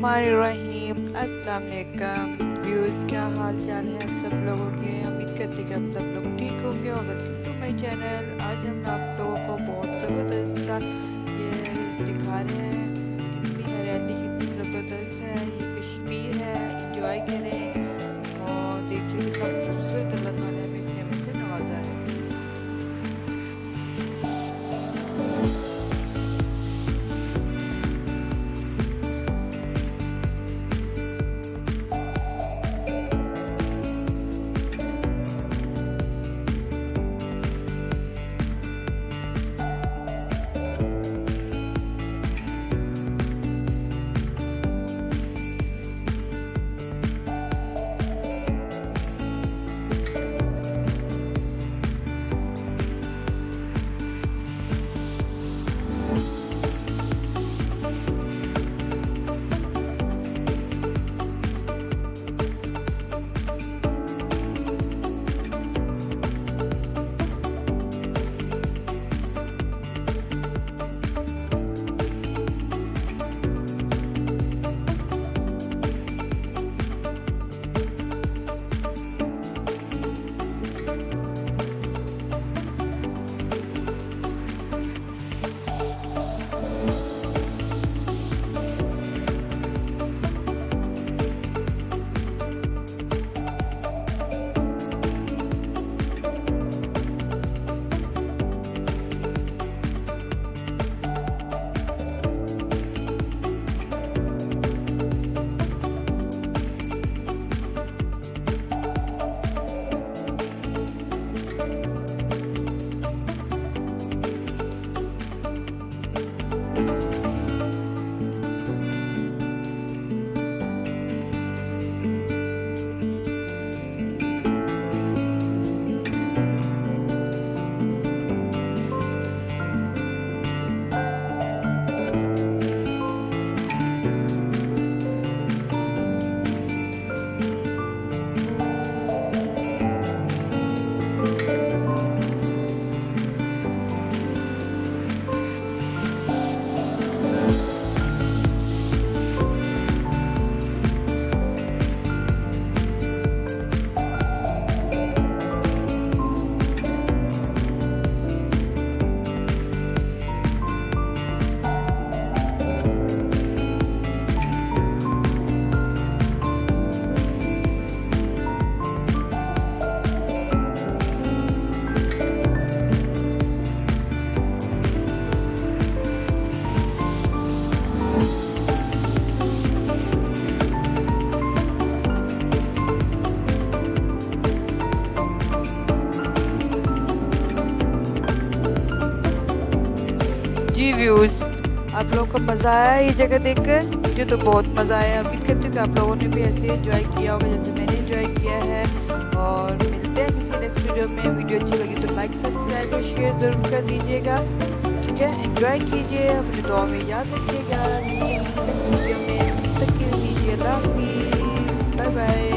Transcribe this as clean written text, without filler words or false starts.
बिस्मिल्लाहिर्रहमानिर्रहीम। अस्सलाम वालेकुम व्यूअर्स, क्या हाल चाल है आप सब लोगों के। उम्मीद करते हैं कि आप सब लोग ठीक होंगे और वेलकम टू माय चैनल। आज हम आप लोगों को बहुत ज़बरदस्त सा ये दिखा रहे हैं। कितनी हरियाली, कितनी ज़बरदस्त है। ये कश्मीर है, इंजॉय करें और देखिए कितना खूबसूरत अल्लाह ताला ने हमें इस नेमत से नवाजा है। जी व्यूज़, आप लोगों को मज़ा आया ये जगह देखकर? मुझे तो बहुत मज़ा आया। उम्मीद करती हूँ कि आप लोगों ने भी ऐसे एंजॉय किया होगा जैसे मैंने एंजॉय किया है। और मिलते हैं किसी नेक्स्ट वीडियो में। वीडियो अच्छी लगी तो लाइक, सब्सक्राइब और शेयर ज़रूर कर दीजिएगा। ठीक है, एंजॉय कीजिए, अपनी दुआ में याद रखिएगा। वीडियो में तक कीजिए। Bye bye.